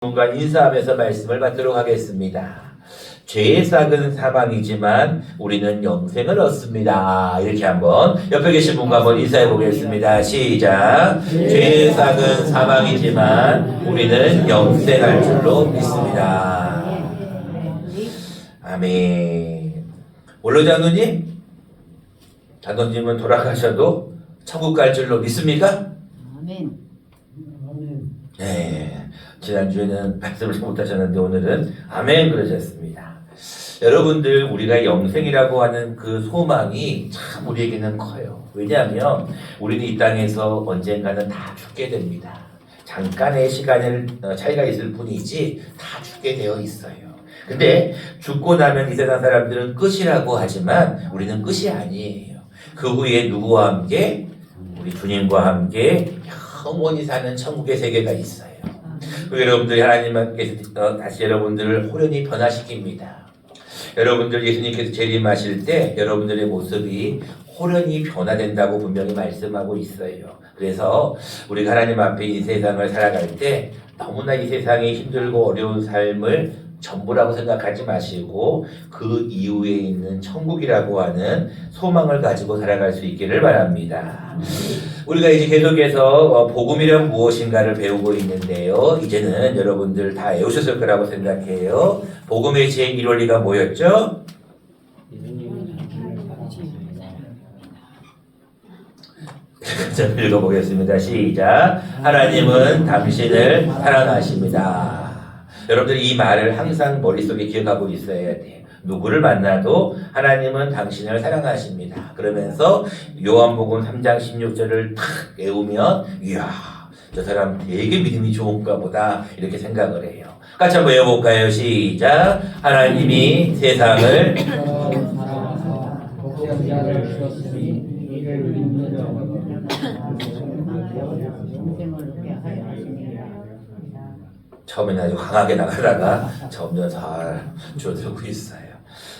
뭔가 인사하면서 말씀을 받도록 하겠습니다. 죄의 싹은 사망이지만 우리는 영생을 얻습니다. 이렇게 한번 옆에 계신 분과 한번 인사해 보겠습니다. 시작. 죄의 싹은 사망이지만 우리는 영생할 줄로 믿습니다. 아멘. 원로 장로님, 장로님은 돌아가셔도 천국 갈 줄로 믿습니까? 아멘. 네. 지난주에는 말씀을 못하셨는데 오늘은 아멘 그러셨습니다. 여러분들, 우리가 영생이라고 하는 그 소망이 참 우리에게는 커요. 왜냐하면 우리는 이 땅에서 언젠가는 다 죽게 됩니다. 잠깐의 시간을 차이가 있을 뿐이지 다 죽게 되어 있어요. 근데 죽고 나면 이 세상 사람들은 끝이라고 하지만 우리는 끝이 아니에요. 그 후에 누구와 함께? 우리 주님과 함께 영원히 사는 천국의 세계가 있어요. 여러분들이 하나님께서 다시 여러분들을 호련히 변화시킵니다. 여러분들 예수님께서 재림하실 때 여러분들의 모습이 호련히 변화된다고 분명히 말씀하고 있어요. 그래서 우리가 하나님 앞에 이 세상을 살아갈 때 너무나 이 세상이 힘들고 어려운 삶을 전부라고 생각하지 마시고 그 이후에 있는 천국이라고 하는 소망을 가지고 살아갈 수 있기를 바랍니다. 우리가 이제 계속해서 복음이란 무엇인가를 배우고 있는데요. 이제는 여러분들 다 외우셨을 거라고 생각해요. 복음의 제1원리가 뭐였죠? 좀 읽어보겠습니다. 시작. 하나님은 당신을 사랑하십니다. 여러분들이 이 말을 항상 머릿속에 기억하고 있어야 돼요. 누구를 만나도 하나님은 당신을 사랑하십니다. 그러면서 요한복음 3장 16절을 탁 외우면 이야, 저 사람 되게 믿음이 좋은가 보다 이렇게 생각을 해요. 같이 한번 외워볼까요? 시작. 하나님이 세상을 처음에는 아주 강하게 나가다가 점점 잘 줄어들고 있어요.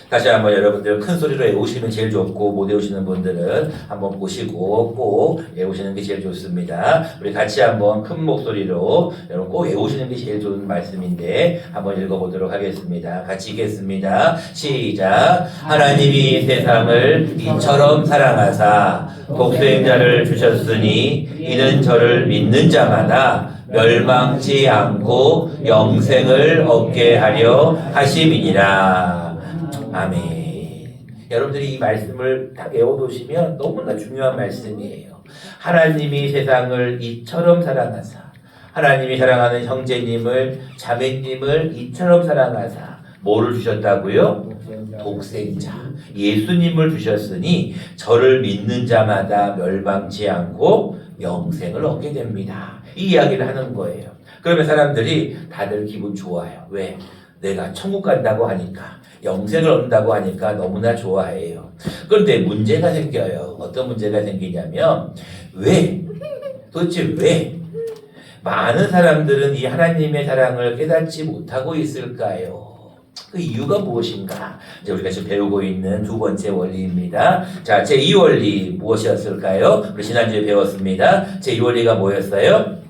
다시 한번 여러분들 큰 소리로 외우시면 제일 좋고, 못 외우시는 분들은 한번 보시고 꼭 외우시는 게 제일 좋습니다. 우리 같이 한번 큰 목소리로 여러분 꼭 외우시는 게 제일 좋은 말씀인데 한번 읽어보도록 하겠습니다. 같이 읽겠습니다. 시작. 하나님이 세상을 이처럼 사랑하사 독생자를 주셨으니 이는 저를 믿는 자마다 멸망치 않고 영생을 얻게 하려 하심이니라. 아멘. 여러분들이 이 말씀을 다 외워두시면 너무나 중요한 말씀이에요. 하나님이 세상을 이처럼 사랑하사, 하나님이 사랑하는 형제님을, 자매님을 이처럼 사랑하사 뭐를 주셨다고요? 독생자 예수님을 주셨으니 저를 믿는 자마다 멸망치 않고 영생을 얻게 됩니다. 이 이야기를 하는 거예요. 그러면 사람들이 다들 기분 좋아요. 왜? 내가 천국 간다고 하니까, 영생을 얻는다고 하니까 너무나 좋아해요. 그런데 문제가 생겨요. 어떤 문제가 생기냐면, 왜? 도대체 왜? 많은 사람들은 이 하나님의 사랑을 깨닫지 못하고 있을까요? 그 이유가 무엇인가? 이제 우리가 지금 배우고 있는 두 번째 원리입니다. 자, 제2원리 무엇이었을까요? 우리 지난주에 배웠습니다. 제2원리가 뭐였어요?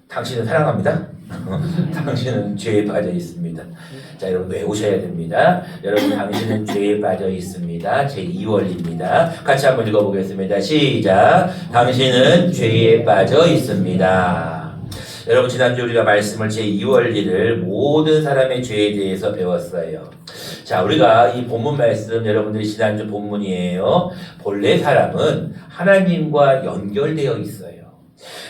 당신은 사랑합니다. 당신은 죄에 빠져 있습니다. 자, 여러분 외우셔야 됩니다. 여러분, 당신은 죄에 빠져 있습니다. 제2원리입니다. 같이 한번 읽어보겠습니다. 시작. 당신은 죄에 빠져 있습니다. 여러분, 지난주 우리가 말씀을 제2원리를 모든 사람의 죄에 대해서 배웠어요. 자, 우리가 이 본문 말씀, 여러분들이 지난주 본문이에요. 본래 사람은 하나님과 연결되어 있어요.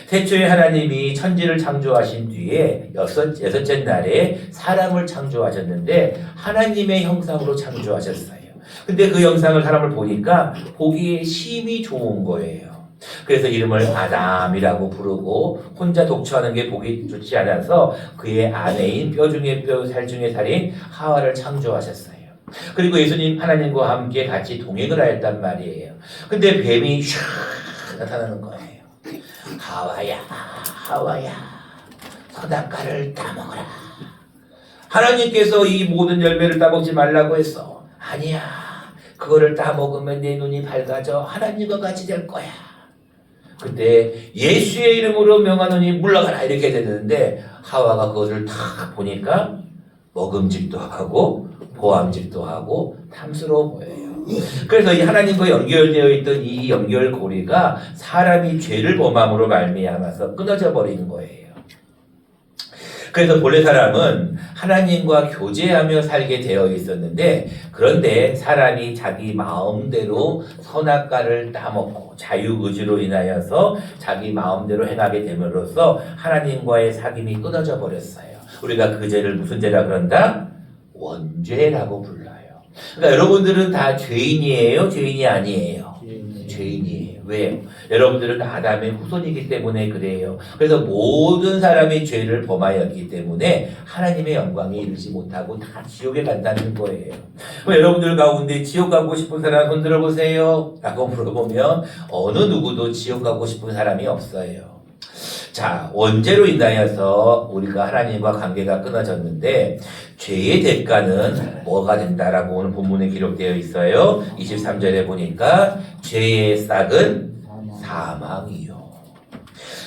태초에 하나님이 천지를 창조하신 뒤에 여섯째 날에 사람을 창조하셨는데 하나님의 형상으로 창조하셨어요. 근데 그 형상을 사람을 보니까 보기에 심히 좋은 거예요. 그래서 이름을 아담이라고 부르고, 혼자 독처하는 게 보기 좋지 않아서 그의 아내인 뼈 중에 뼈, 살 중에 살인 하와를 창조하셨어요. 그리고 예수님 하나님과 함께 같이 동행을 하였단 말이에요. 근데 뱀이 슉 나타나는 거예요. 하와야, 선악과를 따먹어라. 하나님께서 이 모든 열매를 따먹지 말라고 했어. 아니야, 그거를 따먹으면 내 눈이 밝아져 하나님과 같이 될 거야. 그때 예수의 이름으로 명하노니 물러가라 이렇게 되는데 하와가 그것을 딱 보니까 먹음직도 하고 보암직도 하고 탐스러워 보여요. 그래서 이 하나님과 연결되어 있던 이 연결고리가 사람이 죄를 범함으로 말미암아서 끊어져 버리는 거예요. 그래서 본래 사람은 하나님과 교제하며 살게 되어 있었는데 그런데 사람이 자기 마음대로 선악과를 따먹고 자유의지로 인하여서 자기 마음대로 행하게 됨으로써 하나님과의 사귐이 끊어져 버렸어요. 우리가 그 죄를 무슨 죄라 그런다? 원죄라고 불러요. 그러니까 여러분들은 다 죄인이에요? 죄인이 아니에요? 죄인이에요. 왜요? 여러분들은 아담의 후손이기 때문에 그래요. 그래서 모든 사람이 죄를 범하였기 때문에 하나님의 영광에 이르지 못하고 다 지옥에 간다는 거예요. 그럼 여러분들 가운데 지옥 가고 싶은 사람 손 들어보세요 라고 물어보면 어느 누구도 지옥 가고 싶은 사람이 없어요. 자, 원죄로 인하여서 우리가 하나님과 관계가 끊어졌는데 죄의 대가는 뭐가 된다라고 오늘 본문에 기록되어 있어요. 23절에 보니까 죄의 싹은 사망이요.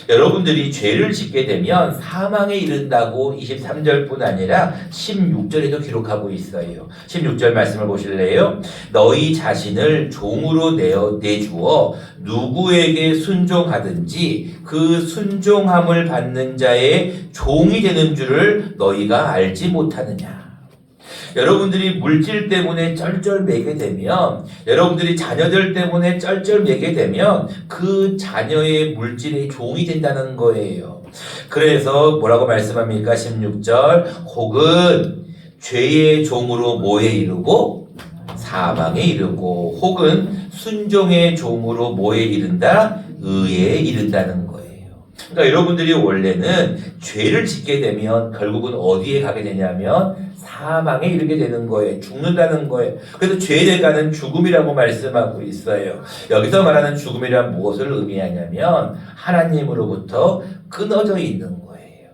여러분들이 죄를 짓게 되면 사망에 이른다고 23절뿐 아니라 16절에도 기록하고 있어요. 16절 말씀을 보실래요? 너희 자신을 종으로 내주어 누구에게 순종하든지 그 순종함을 받는 자의 종이 되는 줄을 너희가 알지 못하느냐. 여러분들이 물질 때문에 쩔쩔매게 되면 여러분들이 자녀들 때문에 쩔쩔매게 되면 그 자녀의 물질의 종이 된다는 거예요. 그래서 뭐라고 말씀합니까? 16절 혹은 죄의 종으로 뭐에 이르고 사망에 이르고 혹은 순종의 종으로 뭐에 이른다? 의에 이른다는 거예요. 그러니까 여러분들이 원래는 죄를 짓게 되면 결국은 어디에 가게 되냐면 사망에 이르게 되는 거예요. 죽는다는 거예요. 그래서 죄의 대가는 죽음이라고 말씀하고 있어요. 여기서 말하는 죽음이란 무엇을 의미하냐면 하나님으로부터 끊어져 있는 거예요.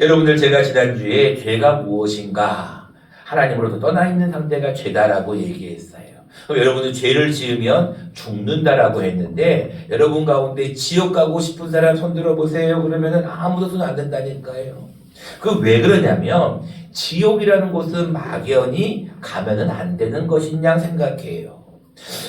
여러분들 제가 지난주에 죄가 무엇인가 하나님으로부터 떠나 있는 상태가 죄다라고 얘기했어요. 그럼 여러분은 죄를 지으면 죽는다라고 했는데 여러분 가운데 지옥 가고 싶은 사람 손 들어보세요. 그러면은 아무도 손 안 든다니까요. 그 왜 그러냐면 지옥이라는 곳은 막연히 가면은 안 되는 것이냐 생각해요.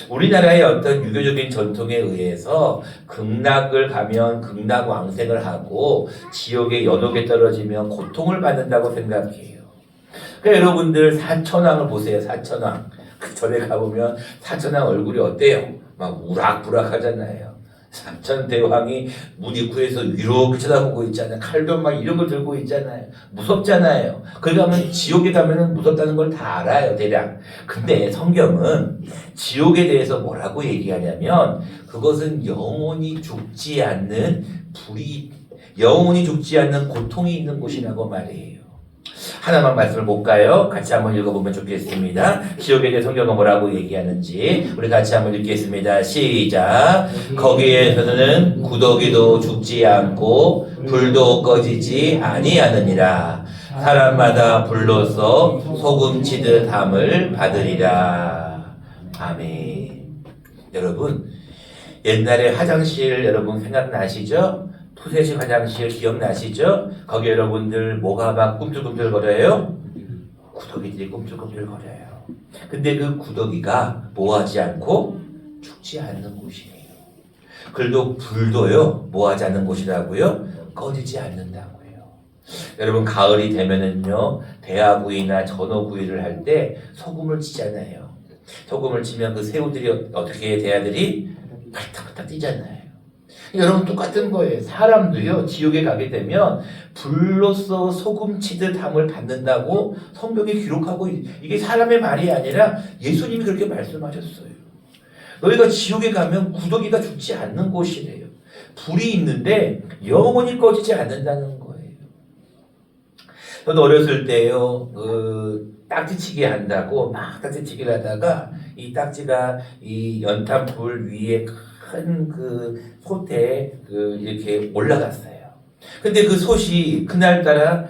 우리나라의 어떤 유교적인 전통에 의해서 극락을 가면 극락왕생을 하고 지옥의 연옥에 떨어지면 고통을 받는다고 생각해요. 그러니까 여러분들 사천왕을 보세요. 사천왕. 그 절에 가보면 사천왕 얼굴이 어때요? 막 우락부락 하잖아요. 사천대왕이 문 입구에서 이렇게 쳐다보고 있잖아요. 칼도 막 이런 걸 들고 있잖아요. 무섭잖아요. 거기 가면 지옥에 가면은 무섭다는 걸 다 알아요, 대략. 근데 성경은 지옥에 대해서 뭐라고 얘기하냐면 그것은 영원히 죽지 않는 영원히 죽지 않는 고통이 있는 곳이라고 말해요. 하나만 말씀을 볼까요? 같이 한번 읽어보면 좋겠습니다. 지옥에 대해 성경은 뭐라고 얘기하는지 우리 같이 한번 읽겠습니다. 시작. 거기에서는 구더기도 죽지 않고 불도 꺼지지 아니하느니라. 사람마다 불로서 소금치듯 함을 받으리라. 아멘. 여러분 옛날에 화장실 여러분 생각나시죠? 푸세식 화장실 기억나시죠? 거기 여러분들 뭐가 막 꿈틀꿈틀거려요? 구더기들이 꿈틀꿈틀거려요. 근데 그 구더기가 뭐하지 않고 죽지 않는 곳이에요. 그래도 불도요 뭐하지 않는 곳이라고요? 꺼지지 않는다고요. 여러분 가을이 되면은요 대하구이나 전어구이를 할 때 소금을 치잖아요. 소금을 치면 그 새우들이 어떻게 대하들이 팔딱팔딱 뛰잖아요. 여러분 똑같은 거예요. 사람도요 지옥에 가게 되면 불로써 소금 치듯 함을 받는다고 성경에 기록하고 이게 사람의 말이 아니라 예수님이 그렇게 말씀하셨어요. 너희가 지옥에 가면 구더기가 죽지 않는 곳이래요. 불이 있는데 영원히 꺼지지 않는다는 거예요. 저도 어렸을 때요 딱지치기 한다고 막 딱지치기를 하다가 이 딱지가 이 연탄불 위에 큰 그 솥에 이렇게 올라갔어요. 근데 그 솥이 그날따라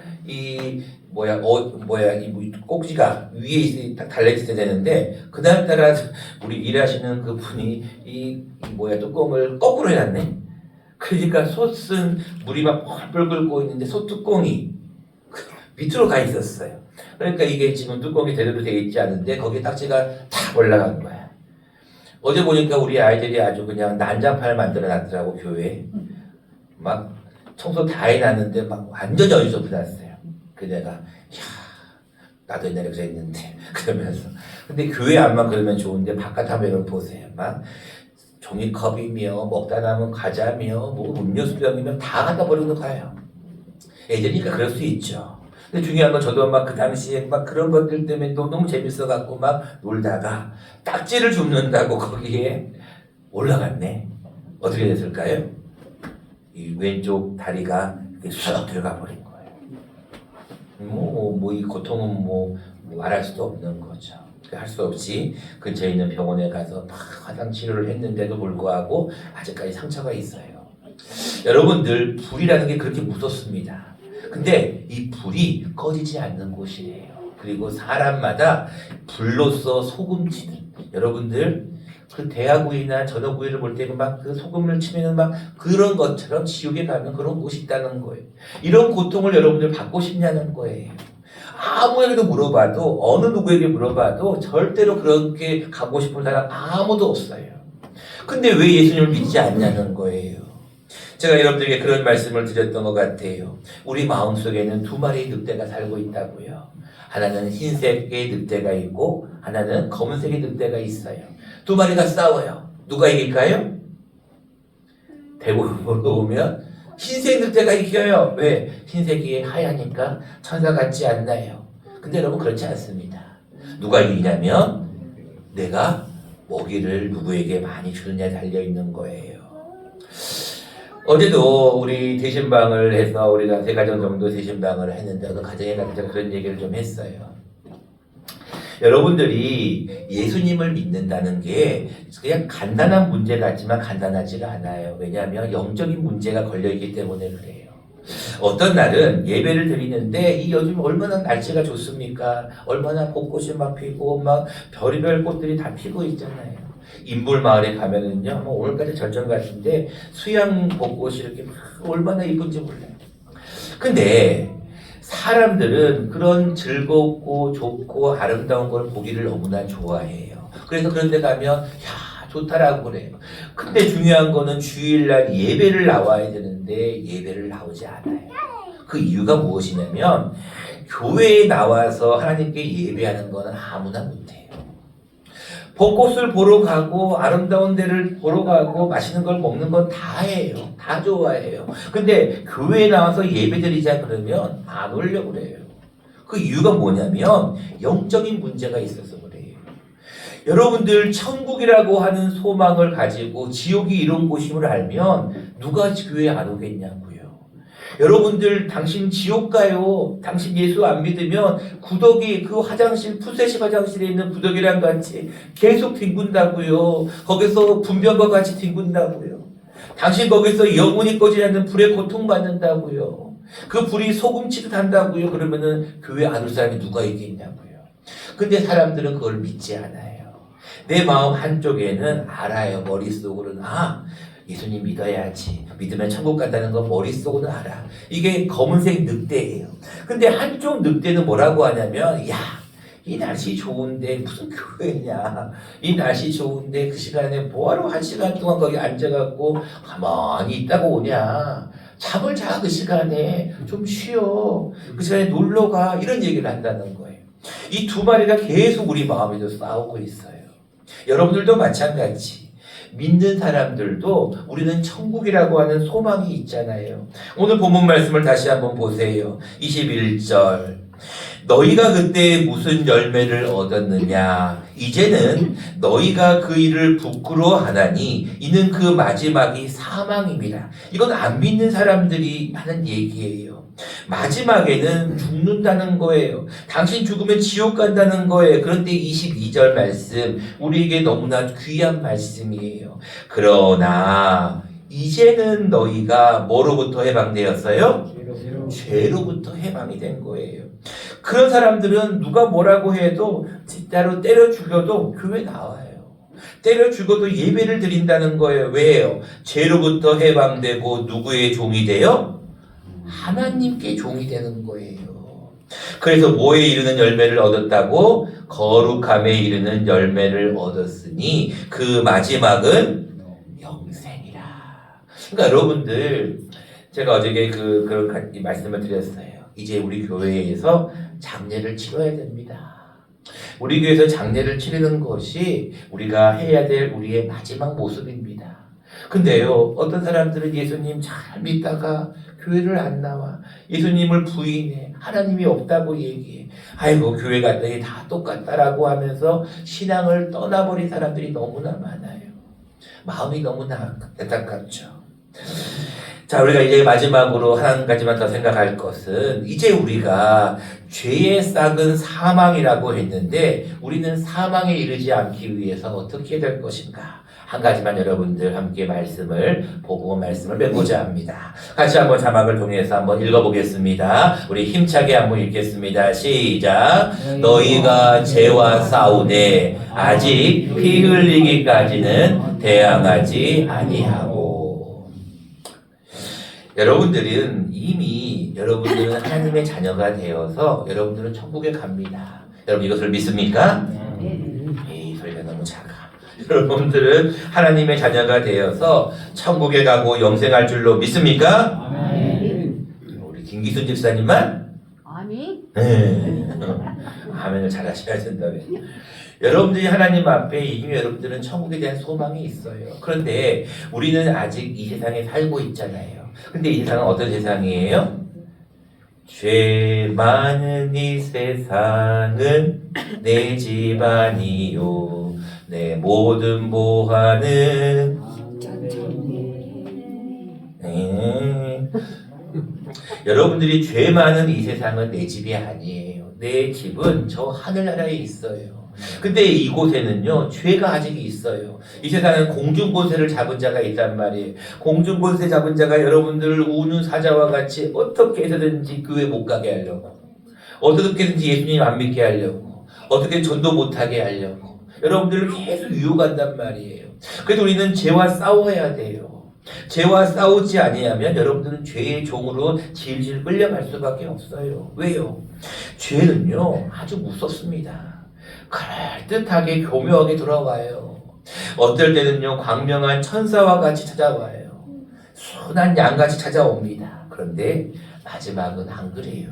이 꼭지가 위에 딱 달려있어야 되는데, 그날따라 우리 일하시는 그 분이 뚜껑을 거꾸로 해놨네? 그러니까 솥은 물이 막 펄펄 끓고 있는데 솥 뚜껑이 밑으로 가 있었어요. 그러니까 이게 지금 뚜껑이 제대로 되어 있지 않은데, 거기에 딱지가 탁 올라간 거야. 어제 보니까 우리 아이들이 아주 그냥 난장판을 만들어 놨더라고, 교회에. 막 청소 다 해놨는데 막 완전히 어지럽혀놨어요. 그 내가 나도 옛날에 그랬는데 그러면서. 근데 교회 안만 그러면 좋은데 바깥 화면을 보세요. 막 종이컵이며 먹다 남은 과자며 음료수병이며 다 갖다 버리고 가요. 애들이니까 그럴 수 있죠. 근데 중요한 건 저도 막 그 당시에 막 그런 것들 때문에 너무 재밌어갖고 막 놀다가 딱지를 줍는다고 거기에 올라갔네. 어떻게 됐을까요? 이 왼쪽 다리가 쑥 들어가 버린 거예요. 이 고통은 말할 수도 없는 거죠. 할 수 없이 근처에 있는 병원에 가서 막 화상 치료를 했는데도 불구하고 아직까지 상처가 있어요. 여러분들, 불이라는 게 그렇게 무섭습니다. 근데 이 불이 꺼지지 않는 곳이에요. 그리고 사람마다 불로써 소금치는, 여러분들 그 대하구이나 전어구이를 볼 때 막 그 소금을 치면은 막 그런 것처럼 지옥에 가면 그런 곳이 있다는 거예요. 이런 고통을 여러분들 받고 싶냐는 거예요. 아무에게도 물어봐도, 어느 누구에게 물어봐도 절대로 그렇게 가고 싶은 사람 아무도 없어요. 근데 왜 예수님을 믿지 않냐는 거예요. 제가 여러분들에게 그런 말씀을 드렸던 것 같아요. 우리 마음속에는 두 마리의 늑대가 살고 있다고요. 하나는 흰색의 늑대가 있고 하나는 검은색의 늑대가 있어요. 두 마리가 싸워요. 누가 이길까요? 대부분 보면 흰색 늑대가 이겨요. 왜? 흰색이 하얘니까 천사 같지 않나요? 근데 여러분, 그렇지 않습니다. 누가 이기냐면 내가 먹이를 누구에게 많이 주느냐에 달려있는 거예요. 어제도 우리 대신방을 해서 우리가 3가정 정도 대신방을 했는데, 어느 가정에 가서 그런 얘기를 좀 했어요. 여러분들이 예수님을 믿는다는 게 그냥 간단한 문제 같지만 간단하지가 않아요. 왜냐하면 영적인 문제가 걸려있기 때문에 그래요. 어떤 날은 예배를 드리는데 이 요즘 얼마나 날씨가 좋습니까? 얼마나 벚꽃이 막 피고 막 별의별 꽃들이 다 피고 있잖아요. 인불마을에 가면은요, 오늘까지 절정 같은데 수양 벚꽃이 이렇게 막 얼마나 이쁜지 몰라요. 근데 사람들은 그런 즐겁고 좋고 아름다운 걸 보기를 너무나 좋아해요. 그래서 그런 데 가면 좋다라고 그래요. 근데 중요한 거는 주일날 예배를 나와야 되는데 예배를 나오지 않아요. 그 이유가 무엇이냐면, 교회에 나와서 하나님께 예배하는 거는 아무나 못해요. 벚꽃을 보러 가고 아름다운 데를 보러 가고 맛있는 걸 먹는 건 다 해요. 다 좋아해요. 근데 교회에 나와서 예배드리자 그러면 안 오려고 그래요. 그 이유가 뭐냐면 영적인 문제가 있어서 그래요. 여러분들, 천국이라고 하는 소망을 가지고 지옥이 이런 곳임을 알면 누가 교회에 안 오겠냐고요. 여러분들, 당신 지옥 가요. 당신 예수 안 믿으면 구더기, 그 화장실, 푸세식 화장실에 있는 구더기랑 같이 계속 뒹군다고요. 거기서 분변과 같이 뒹군다고요. 당신 거기서 영원히 꺼지지 않는 불에 고통받는다고요. 그 불이 소금치듯 한다고요. 그러면은 교회 안 올 사람이 누가 있겠냐고요. 근데 사람들은 그걸 믿지 않아요. 내 마음 한쪽에는 알아요. 머릿속으로는 예수님 믿어야지. 믿으면 천국 간다는 건 머릿속으로는 알아. 이게 검은색 늑대예요. 근데 한쪽 늑대는 뭐라고 하냐면, 이 날씨 좋은데 무슨 교회냐. 이 날씨 좋은데 그 시간에 뭐하러 1시간 동안 거기 앉아갖고 가만히 있다고 오냐. 잠을 자, 그 시간에. 좀 쉬어. 그 시간에 놀러가. 이런 얘기를 한다는 거예요. 이 두 마리가 계속 우리 마음에도 싸우고 있어요. 여러분들도 마찬가지. 믿는 사람들도 우리는 천국이라고 하는 소망이 있잖아요. 오늘 본문 말씀을 다시 한번 보세요. 21절. 너희가 그때 무슨 열매를 얻었느냐? 이제는 너희가 그 일을 부끄러워하나니 이는 그 마지막이 사망입니다. 이건 안 믿는 사람들이 하는 얘기예요. 마지막에는 죽는다는 거예요. 당신 죽으면 지옥 간다는 거예요. 그런데 22절 말씀, 우리에게 너무나 귀한 말씀이에요. 그러나 이제는 너희가 뭐로부터 해방되었어요? 죄로부터 해방이 된 거예요. 그런 사람들은 누가 뭐라고 해도 진짜로 때려 죽여도 교회 나와요. 때려 죽어도 예배를 드린다는 거예요. 왜요? 죄로부터 해방되고 누구의 종이 돼요? 하나님께 종이 되는 거예요. 그래서 뭐에 이르는 열매를 얻었다고? 거룩함에 이르는 열매를 얻었으니 그 마지막은 영생이라. 그러니까 여러분들, 제가 어저께 그런 말씀을 드렸어요. 이제 우리 교회에서 장례를 치러야 됩니다. 우리 교회에서 장례를 치르는 것이 우리가 해야 될 우리의 마지막 모습입니다. 근데요, 어떤 사람들은 예수님 잘 믿다가 교회를 안 나와. 예수님을 부인해. 하나님이 없다고 얘기해. 아이고, 교회 갔더니 다 똑같다라고 하면서 신앙을 떠나버린 사람들이 너무나 많아요. 마음이 너무나 안타깝죠. 자, 우리가 이제 마지막으로 한 가지만 더 생각할 것은, 이제 우리가 죄의 싹은 사망이라고 했는데 우리는 사망에 이르지 않기 위해서 어떻게 될 것인가? 한 가지만 여러분들 함께 말씀을 보고 말씀을 맺고자 합니다. 같이 한번 자막을 통해서 한번 읽어보겠습니다. 우리 힘차게 한번 읽겠습니다. 시작. 너희가 죄와 싸우되 아직 피 흘리기까지는 대항하지 아니하고. 여러분들은 이미 여러분들은 하나님의 자녀가 되어서 여러분들은 천국에 갑니다. 여러분 이것을 믿습니까? 에이, 소리가 너무 작아. 여러분들은 하나님의 자녀가 되어서 천국에 가고 영생할 줄로 믿습니까? 아멘. 우리 김기순 집사님만? 아멘. 네. 아멘을 잘 하셔야 된다며. 여러분들이 하나님 앞에 이미 여러분들은 천국에 대한 소망이 있어요. 그런데 우리는 아직 이 세상에 살고 있잖아요. 근데 이 세상은 어떤 세상이에요? 죄 많은 이 세상은 내 집안이요 내 모든 보화는 여러분들이 죄 많은 이 세상은 내 집이 아니에요. 내 집은 저 하늘나라에 있어요. 근데 이곳에는요 죄가 아직 있어요. 이 세상은 공중권세를 잡은 자가 있단 말이에요. 공중권세 잡은 자가 여러분들을 우는 사자와 같이 어떻게 해서든지 교회 못 가게 하려고, 어떻게든지 예수님 안 믿게 하려고, 어떻게 전도 못하게 하려고 여러분들을 계속 유혹한단 말이에요. 그래서 우리는 죄와 싸워야 돼요. 죄와 싸우지 아니하면 여러분들은 죄의 종으로 질질 끌려갈 수밖에 없어요. 왜요? 죄는요 아주 무섭습니다. 그럴듯하게 교묘하게 돌아와요. 어떨 때는요 광명한 천사와 같이 찾아와요. 순한 양같이 찾아옵니다. 그런데 마지막은 안 그래요.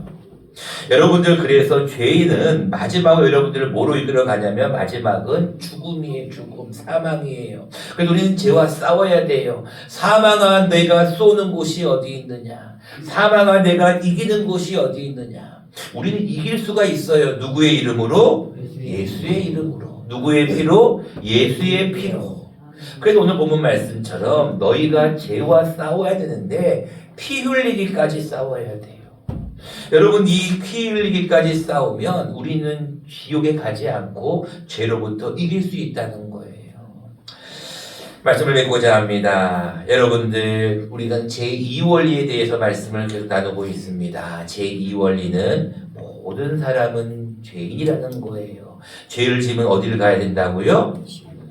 여러분들, 그래서 죄인은 마지막으로 여러분들을 뭐로 이끌어가냐면 마지막은 죽음이에요. 죽음, 사망이에요. 그래서 우리는 죄와 싸워야 돼요. 사망아 내가 쏘는 곳이 어디 있느냐, 사망아 내가 이기는 곳이 어디 있느냐. 우리는 이길 수가 있어요. 누구의 이름으로? 예수의 이름으로. 누구의 피로? 예수의 피로. 그래서 오늘 본문 말씀처럼 너희가 죄와 싸워야 되는데 피 흘리기까지 싸워야 돼요. 여러분, 이 피 흘리기까지 싸우면 우리는 지옥에 가지 않고 죄로부터 이길 수 있다는 거예요. 말씀을 맺고자 합니다. 여러분들, 우리는 제2원리에 대해서 말씀을 계속 나누고 있습니다. 제2원리는 모든 사람은 죄인이라는 거예요. 죄를 지으면 어디를 가야 된다고요?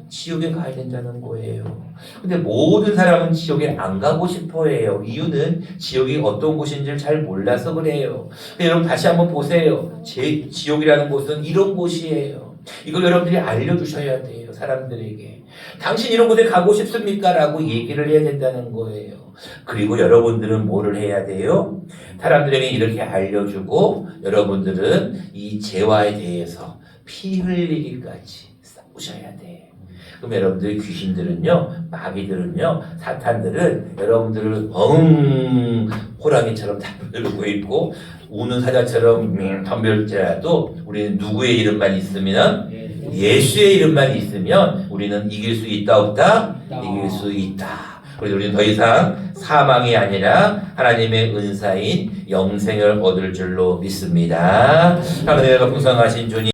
지옥에 가야 된다는 거예요. 근데 모든 사람은 지옥에 안 가고 싶어 해요. 이유는 지옥이 어떤 곳인지를 잘 몰라서 그래요. 근데 여러분 다시 한번 보세요. 지옥이라는 곳은 이런 곳이에요. 이걸 여러분들이 알려주셔야 돼요. 사람들에게. 당신 이런 곳에 가고 싶습니까? 라고 얘기를 해야 된다는 거예요. 그리고 여러분들은 뭐를 해야 돼요? 사람들에게 이렇게 알려주고 여러분들은 이 죄와에 대해서 피 흘리기까지 싸우셔야 돼요. 그럼 여러분들, 귀신들은요, 마귀들은요, 사탄들은 여러분들을 호랑이처럼 덤벼들고 있고 우는 사자처럼 덤벼들지라도 우리는 누구의 이름만 있으면, 예수의 이름만 있으면 우리는 이길 수 있다 없다? 이길 수 있다. 그래서 우리는 더 이상 사망이 아니라 하나님의 은사인 영생을 얻을 줄로 믿습니다. 하늘에 풍성하신 주님,